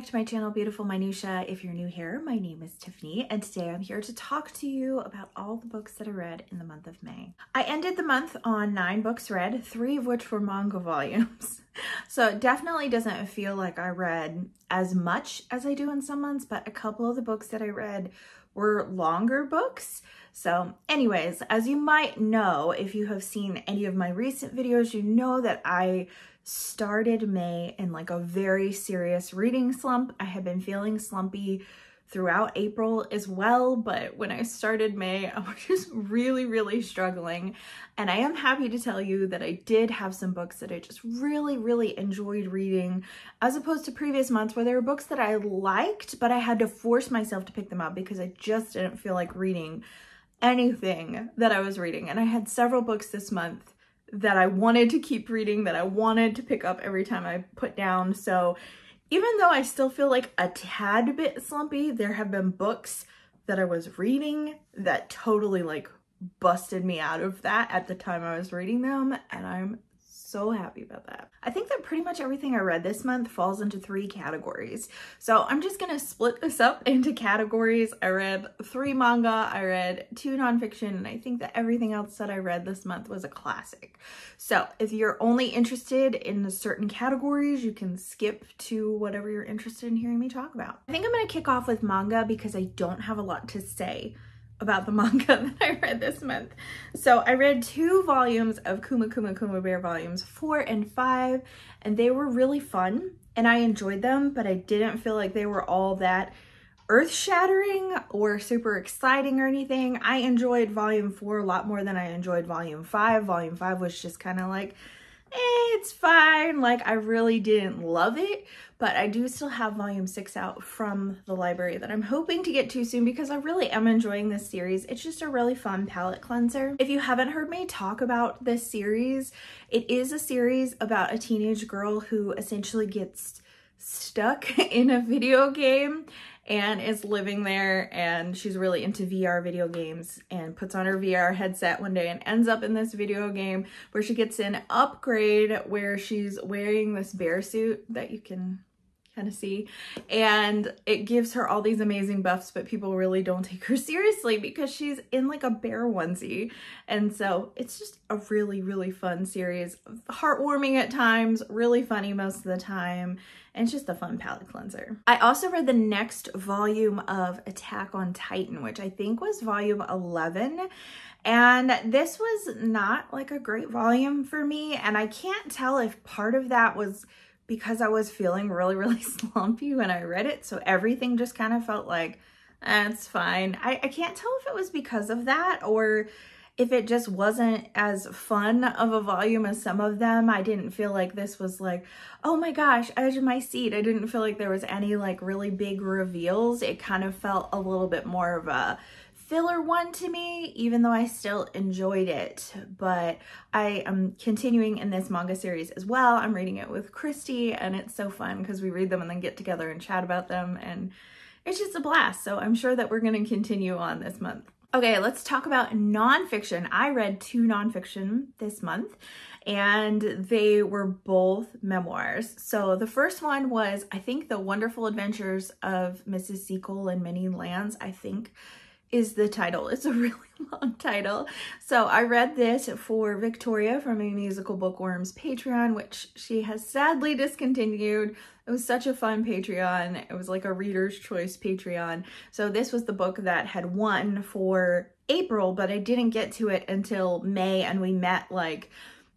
back to my channel, Beautiful Minutia. If you're new here, my name is Tiffany, and today I'm here to talk to you about all the books that I read in the month of May. I ended the month on 9 books read, 3 of which were manga volumes. So it definitely doesn't feel like I read as much as I do in some months, but a couple of the books that I read were longer books. So anyways, as you might know, if you have seen any of my recent videos, you know that I started May in like a very serious reading slump. I had been feeling slumpy throughout April as well, but when I started May, I was just really struggling. And I am happy to tell you that I did have some books that I just really enjoyed reading, as opposed to previous months where there were books that I liked, but I had to force myself to pick them up because I just didn't feel like reading anything that I was reading. And I had several books this month that I wanted to keep reading, that I wanted to pick up every time I put down. So even though I still feel like a tad bit slumpy, there have been books that I was reading that totally like busted me out of that at the time I was reading them, and I'm so happy about that. I think that pretty much everything I read this month falls into 3 categories. So I'm just gonna split this up into categories. I read 3 manga, I read 2 nonfiction, and I think that everything else that I read this month was a classic. So if you're only interested in certain categories, you can skip to whatever you're interested in hearing me talk about. I think I'm gonna kick off with manga because I don't have a lot to say about the manga that I read this month. So I read 2 volumes of Kuma Bear volumes 4 and 5, and they were really fun and I enjoyed them, but I didn't feel like they were all that earth-shattering or super exciting or anything. I enjoyed volume 4 a lot more than I enjoyed volume 5. Volume 5 was just kind of like, it's fine. Like, I really didn't love it, but I do still have volume 6 out from the library that I'm hoping to get to soon because I really am enjoying this series. It's just a really fun palette cleanser. If you haven't heard me talk about this series, it is a series about a teenage girl who essentially gets stuck in a video game and is living there, and she's really into VR video games and puts on her VR headset one day and ends up in this video game where she gets an upgrade where she's wearing this bear suit that you can kind of see, and it gives her all these amazing buffs, but people really don't take her seriously because she's in like a bear onesie. And so it's just a really fun series, heartwarming at times, really funny most of the time, and it's just a fun palette cleanser. I also read the next volume of Attack on Titan, which I think was volume 11. And this was not like a great volume for me. And I can't tell if part of that was because I was feeling really slumpy when I read it. So everything just kind of felt like, it's fine. I can't tell if it was because of that or if it just wasn't as fun of a volume as some of them. I didn't feel like this was like, oh my gosh, edge of my seat. I didn't feel like there was any like really big reveals. It kind of felt a little bit more of a filler one to me, even though I still enjoyed it. But I am continuing in this manga series as well. I'm reading it with Christy, and it's so fun because we read them and then get together and chat about them, and it's just a blast. So I'm sure that we're going to continue on this month. Okay, let's talk about nonfiction. I read 2 nonfiction this month, and they were both memoirs. So the first one was, I think, The Wonderful Adventures of Mrs. Seacole in Many Lands, I think is the title. It's a really long title. So I read this for Victoria from A Musical Bookworms Patreon, which she has sadly discontinued. It was such a fun Patreon. It was like a reader's choice Patreon. So this was the book that had won for April, but I didn't get to it until May, and we met like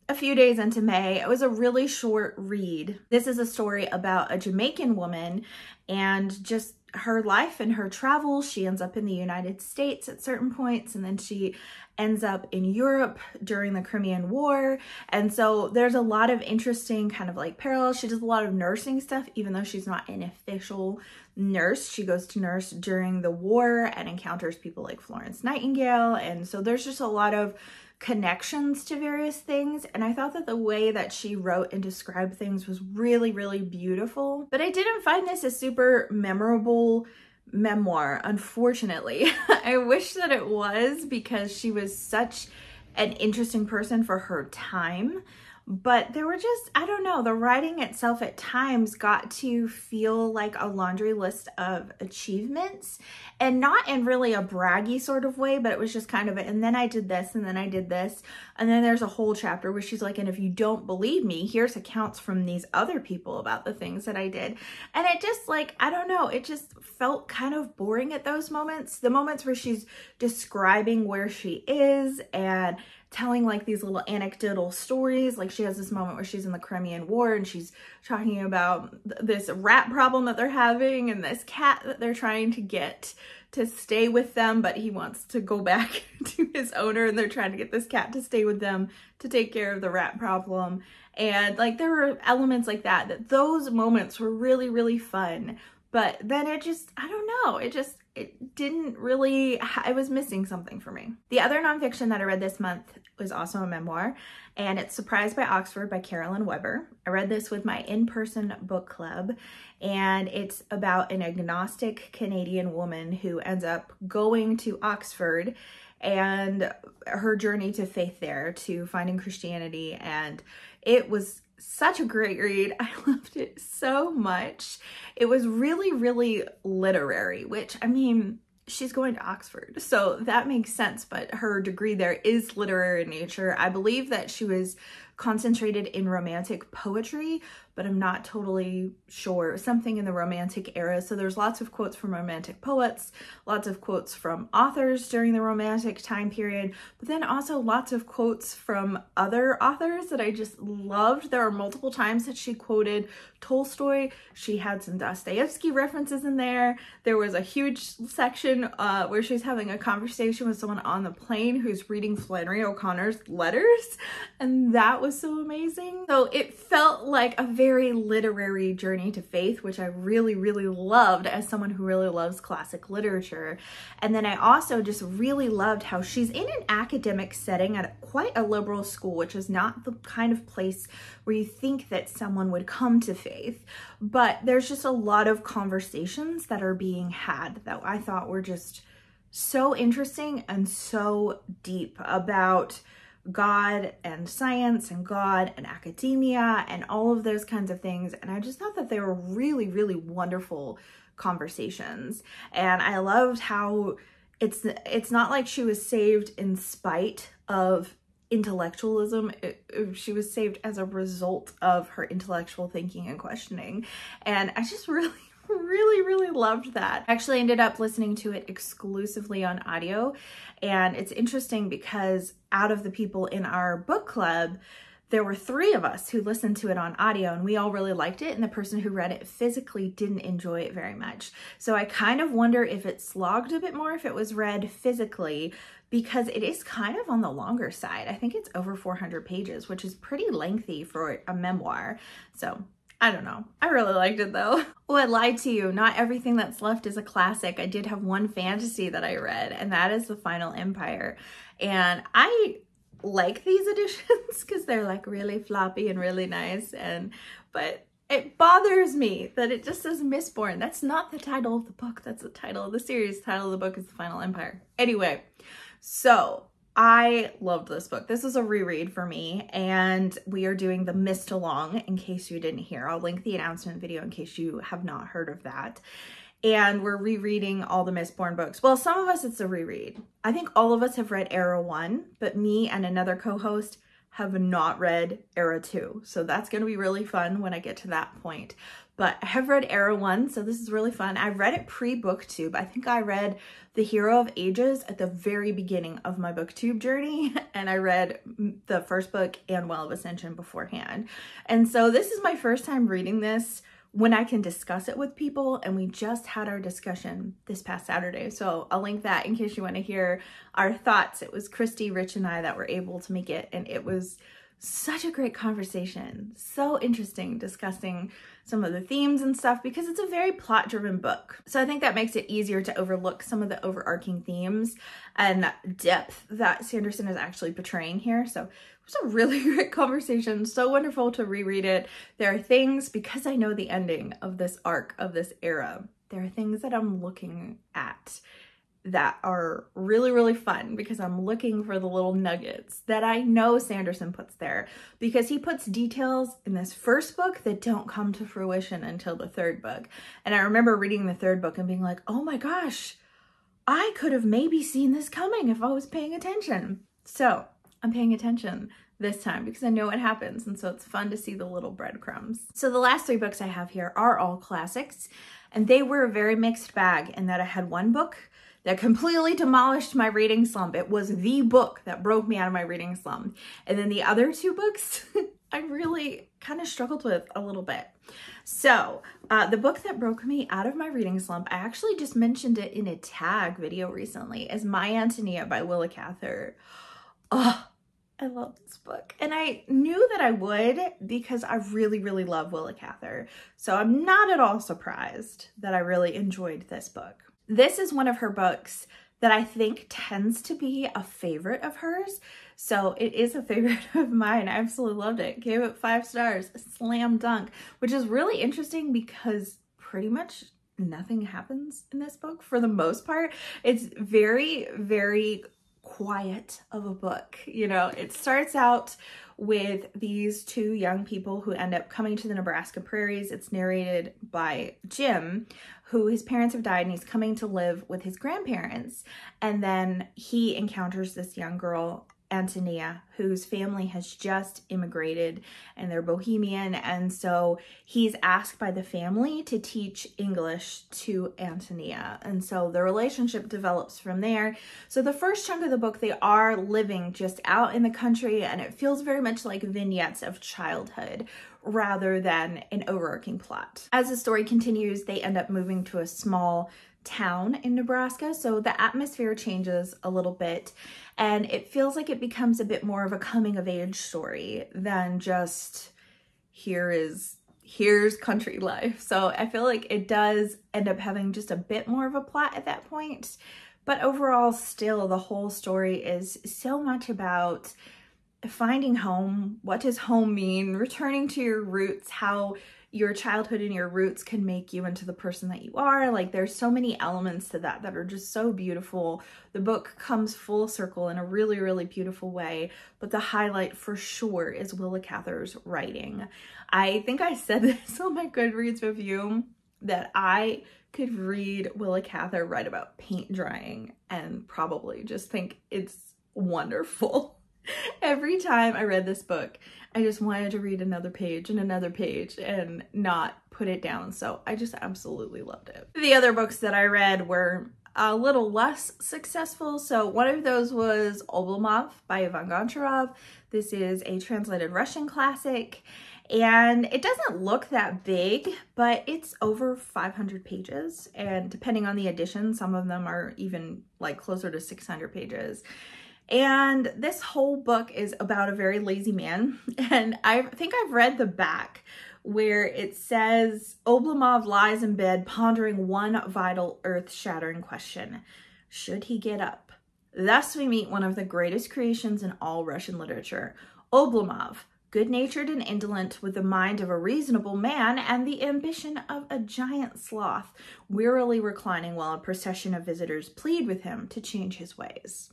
a few days into May. It was a really short read. This is a story about a Jamaican woman and just her life and her travels. She ends up in the United States at certain points, and then she ends up in Europe during the Crimean War. And so there's a lot of interesting kind of like parallels. She does a lot of nursing stuff, even though she's not an official nurse. She goes to nurse during the war and encounters people like Florence Nightingale. And so there's just a lot of connections to various things, and I thought that the way that she wrote and described things was really beautiful. But I didn't find this a super memorable memoir, unfortunately. I wish that it was, because she was such an interesting person for her time, but there were just, I don't know, the writing itself at times got to feel like a laundry list of achievements, and not in really a braggy sort of way, but it was just kind of, and then I did this, and then I did this, and then there's a whole chapter where she's like, and if you don't believe me, here's accounts from these other people about the things that I did. And it just like, I don't know, it just felt kind of boring at those moments. The moments where she's describing where she is and telling like these little anecdotal stories. Like she has this moment where she's in the Crimean War and she's talking about this rat problem that they're having and this cat that they're trying to get to stay with them, but he wants to go back to his owner, and they're trying to get this cat to stay with them to take care of the rat problem. And like there were elements like that, that those moments were really, really fun. But then it just, I don't know, it didn't really, I was missing something for me. The other nonfiction that I read this month was also a memoir, and it's Surprised by Oxford by Carolyn Weber. I read this with my in-person book club, and it's about an agnostic Canadian woman who ends up going to Oxford and her journey to faith there, to finding Christianity. And it was such a great read. I loved it so much. It was really, really literary, which, I mean, she's going to Oxford, so that makes sense, but her degree there is literary in nature. I believe that she was concentrated in romantic poetry, but I'm not totally sure. Something in the romantic era. So there's lots of quotes from romantic poets, lots of quotes from authors during the romantic time period, but then also lots of quotes from other authors that I just loved. There are multiple times that she quoted Tolstoy. She had some Dostoevsky references in there. There was a huge section where she's having a conversation with someone on the plane who's reading Flannery O'Connor's letters, and that was so amazing. So it felt like a very literary journey to faith, which I really, really loved as someone who really loves classic literature. And then I also just really loved how she's in an academic setting at quite a liberal school, which is not the kind of place where you think that someone would come to faith. But there's just a lot of conversations that are being had that I thought were just so interesting and so deep about God and science and God and academia and all of those kinds of things. And I just thought that they were really, really wonderful conversations. And I loved how it's not like she was saved in spite of intellectualism. She was saved as a result of her intellectual thinking and questioning. And I just really loved that. I actually ended up listening to it exclusively on audio, and it's interesting because out of the people in our book club, there were 3 of us who listened to it on audio, and we all really liked it, and the person who read it physically didn't enjoy it very much. So I kind of wonder if it slogged a bit more if it was read physically, because it is kind of on the longer side. I think it's over 400 pages, which is pretty lengthy for a memoir. So I don't know. I really liked it though. Oh, I lied to you. Not everything that's left is a classic. I did have one fantasy that I read, and that is The Final Empire. And I like these editions because they're like really floppy and really nice, but it bothers me that it just says Mistborn. That's not the title of the book. That's the title of the series. The title of the book is The Final Empire. Anyway, so I loved this book. This is a reread for me, and we are doing the Mist Along in case you didn't hear. I'll link the announcement video in case you have not heard of that. And we're rereading all the Mistborn books. Well, some of us it's a reread. I think all of us have read Era 1, but me and another co-host have not read Era 2. So that's going to be really fun when I get to that point. But I have read Era 1, so this is really fun. I read it pre-booktube. I think I read The Hero of Ages at the very beginning of my booktube journey, and I read the first book and Well of Ascension beforehand. And so this is my first time reading this when I can discuss it with people, and we just had our discussion this past Saturday. So I'll link that in case you want to hear our thoughts. It was Christy, Rich, and I that were able to make it, and it was such a great conversation. So interesting discussing some of the themes and stuff because it's a very plot-driven book. So I think that makes it easier to overlook some of the overarching themes and depth that Sanderson is actually portraying here. So it was a really great conversation. So wonderful to reread it. There are things, because I know the ending of this arc, of this era, there are things that I'm looking at that are really, really fun because I'm looking for the little nuggets that I know Sanderson puts there, because he puts details in this first book that don't come to fruition until the third book. And I remember reading the third book and being like, oh my gosh, I could have maybe seen this coming if I was paying attention. So I'm paying attention this time because I know what happens, and so it's fun to see the little breadcrumbs. So the last 3 books I have here are all classics, and they were a very mixed bag in that I had one book that completely demolished my reading slump. It was the book that broke me out of my reading slump. And then the other 2 books I really kind of struggled with a little bit. So the book that broke me out of my reading slump, I actually just mentioned it in a tag video recently, is My Antonia by Willa Cather. Oh, I love this book. And I knew that I would because I really, really love Willa Cather. So I'm not at all surprised that I really enjoyed this book. This is one of her books that I think tends to be a favorite of hers. So it is a favorite of mine. I absolutely loved it. Gave it 5 stars, slam dunk, which is really interesting because pretty much nothing happens in this book for the most part. It's very, very quiet of a book. You know, it starts out with these 2 young people who end up coming to the Nebraska prairies. It's narrated by Jim, who his parents have died, and he's coming to live with his grandparents. And then he encounters this young girl, Antonia, whose family has just immigrated and they're Bohemian. And so he's asked by the family to teach English to Antonia. And so the relationship develops from there. So the first chunk of the book, they are living just out in the country, and it feels very much like vignettes of childhood rather than an overarching plot. As the story continues, they end up moving to a small town in Nebraska, so the atmosphere changes a little bit, and it feels like it becomes a bit more of a coming of age story than just here's country life. So I feel like it does end up having just a bit more of a plot at that point, but overall still the whole story is so much about finding home. What does home mean? Returning to your roots, how your childhood and your roots can make you into the person that you are. Like, there's so many elements to that that are just so beautiful. The book comes full circle in a really, really beautiful way, but the highlight for sure is Willa Cather's writing. I think I said this on my Goodreads review, that I could read Willa Cather write about paint drying and probably just think it's wonderful. Every time I read this book, I just wanted to read another page and not put it down. So I just absolutely loved it. The other books that I read were a little less successful. So one of those was Oblomov by Ivan Goncharov. This is a translated Russian classic, and it doesn't look that big, but it's over 500 pages. And depending on the edition, some of them are even like closer to 600 pages. And this whole book is about a very lazy man. And I think I've read the back where it says, Oblomov lies in bed pondering one vital earth-shattering question. Should he get up? Thus we meet one of the greatest creations in all Russian literature. Oblomov, good-natured and indolent, with the mind of a reasonable man and the ambition of a giant sloth, wearily reclining while a procession of visitors plead with him to change his ways.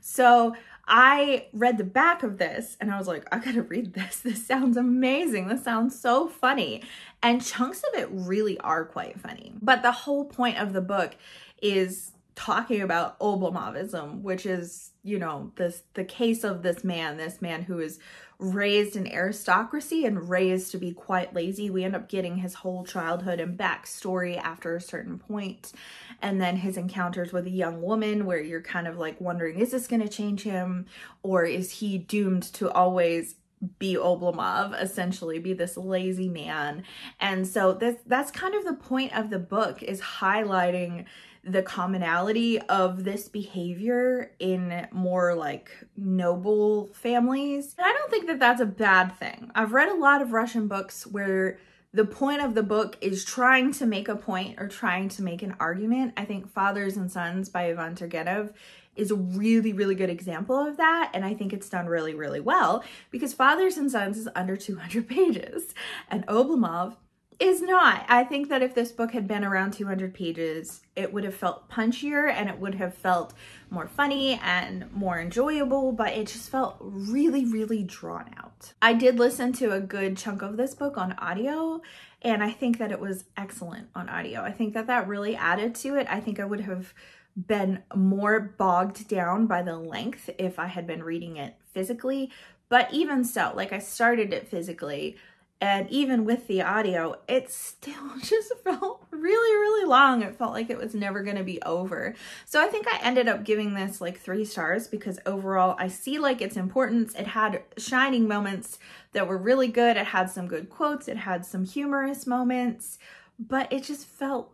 So I read the back of this and I was like, I gotta read this. This sounds amazing. This sounds so funny. And chunks of it really are quite funny. But the whole point of the book is talking about Oblomovism, which is, you know, the case of this man who is raised in aristocracy and raised to be quite lazy. We end up getting his whole childhood and backstory after a certain point. And then his encounters with a young woman where you're kind of like wondering, is this going to change him? Or is he doomed to always be Oblomov, essentially be this lazy man? And so that's kind of the point of the book, is highlighting the commonality of this behavior in more like noble families. And I don't think that that's a bad thing. I've read a lot of Russian books where the point of the book is trying to make a point or trying to make an argument. I think Fathers and Sons by Ivan Turgenev is a really, really good example of that. And I think it's done really, really well, because Fathers and Sons is under 200 pages and Oblomov is not. I think that if this book had been around 200 pages, it would have felt punchier and it would have felt more funny and more enjoyable, but it just felt really, really drawn out. I did listen to a good chunk of this book on audio, and I think that it was excellent on audio. I think that that really added to it. I think I would have been more bogged down by the length if I had been reading it physically, but even so, like I started it physically, and even with the audio, it still just felt really, really long. It felt like it was never going to be over. So I think I ended up giving this like 3 stars because overall I see like its importance. It had shining moments that were really good. It had some good quotes. It had some humorous moments, but it just felt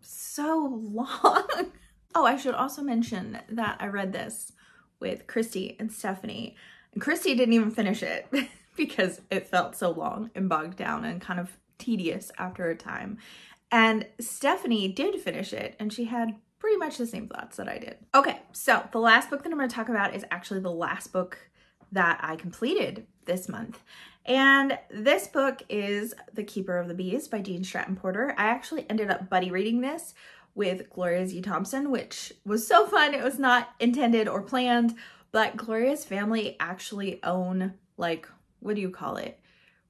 so long. Oh, I should also mention that I read this with Christy and Stephanie. And Christy didn't even finish it because it felt so long and bogged down and kind of tedious after a time. And Stephanie did finish it, and she had pretty much the same thoughts that I did. Okay, so the last book that I'm going to talk about is actually the last book that I completed this month. And this book is The Keeper of the Bees by Jean Stratton Porter. I actually ended up buddy reading this with Gloria Z. Thompson, which was so fun. It was not intended or planned, but Gloria's family actually own, like, what do you call it?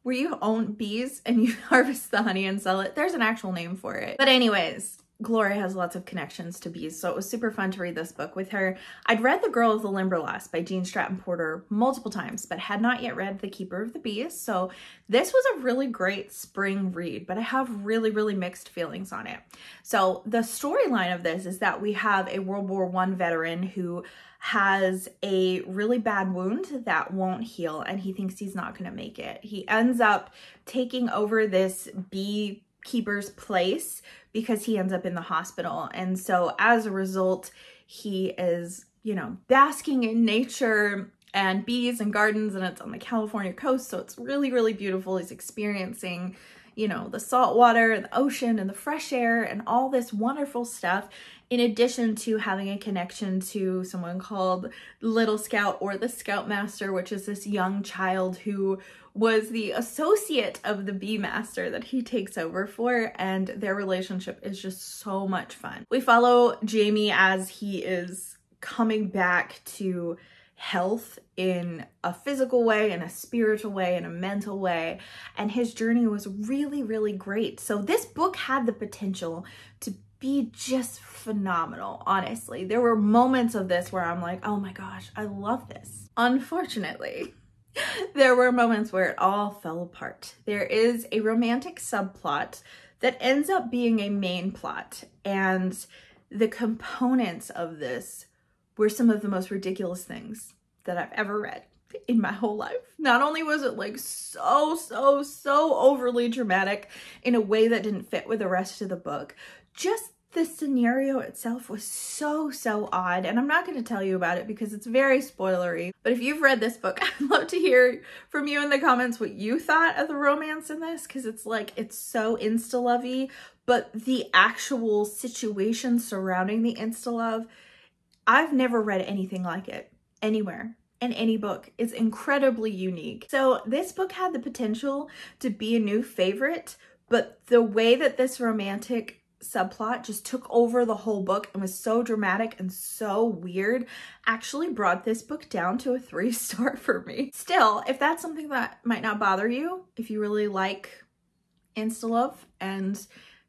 Where you own bees and you harvest the honey and sell it. There's an actual name for it. But anyways, Gloria has lots of connections to bees, so it was super fun to read this book with her. I'd read The Girl of the Limberlost by Jean Stratton Porter multiple times, but had not yet read The Keeper of the Bees, so this was a really great spring read, but I have really, really mixed feelings on it. So the storyline of this is that we have a World War I veteran who has a really bad wound that won't heal, and he thinks he's not going to make it. He ends up taking over this beekeeper's place because he ends up in the hospital. And so as a result, he is, you know, basking in nature and bees and gardens, and it's on the California coast. So it's really, really beautiful. He's experiencing, you know, the salt water and the ocean and the fresh air and all this wonderful stuff, in addition to having a connection to someone called Little Scout, or the Scoutmaster, which is this young child who was the associate of the bee master that he takes over for, and their relationship is just so much fun. We follow Jamie as he is coming back to health in a physical way, in a spiritual way, in a mental way, and his journey was really, really great. So this book had the potential to be just phenomenal, honestly. There were moments of this where I'm like, oh my gosh, I love this. Unfortunately, there were moments where it all fell apart. There is a romantic subplot that ends up being a main plot, and the components of this were some of the most ridiculous things that I've ever read in my whole life. Not only was it like so overly dramatic in a way that didn't fit with the rest of the book, just the scenario itself was so odd, and I'm not going to tell you about it because it's very spoilery. But if you've read this book, I'd love to hear from you in the comments what you thought of the romance in this, because it's like, it's so insta-lovey, but the actual situation surrounding the insta-love, I've never read anything like it anywhere in any book. It's incredibly unique. So this book had the potential to be a new favorite, but the way that this romantic subplot just took over the whole book and was so dramatic and so weird actually brought this book down to a 3-star for me. Still, if that's something that might not bother you, if you really like insta-love and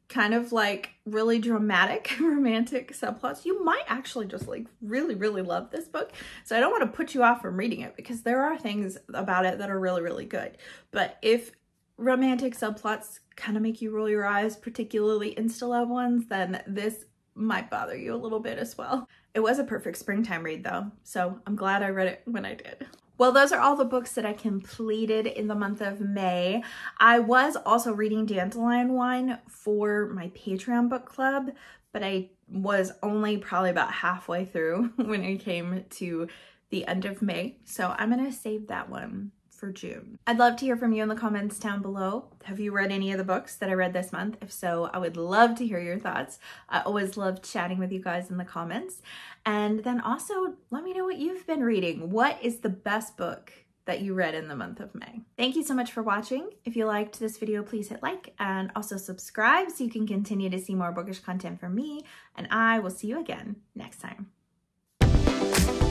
kind of like really dramatic romantic subplots, you might actually just like really love this book. So I don't want to put you off from reading it because there are things about it that are really good. But if romantic subplots kind of make you roll your eyes, particularly insta-love ones, then this might bother you a little bit as well. It was a perfect springtime read though, so I'm glad I read it when I did. Well, those are all the books that I completed in the month of May. I was also reading Dandelion Wine for my Patreon book club, but I was only probably about halfway through when it came to the end of May, so I'm gonna save that one for June. I'd love to hear from you in the comments down below. Have you read any of the books that I read this month? If so, I would love to hear your thoughts. I always love chatting with you guys in the comments. And then also let me know what you've been reading. What is the best book that you read in the month of May. Thank you so much for watching. If you liked this video, please hit like and also subscribe so you can continue to see more bookish content from me, and I will see you again next time.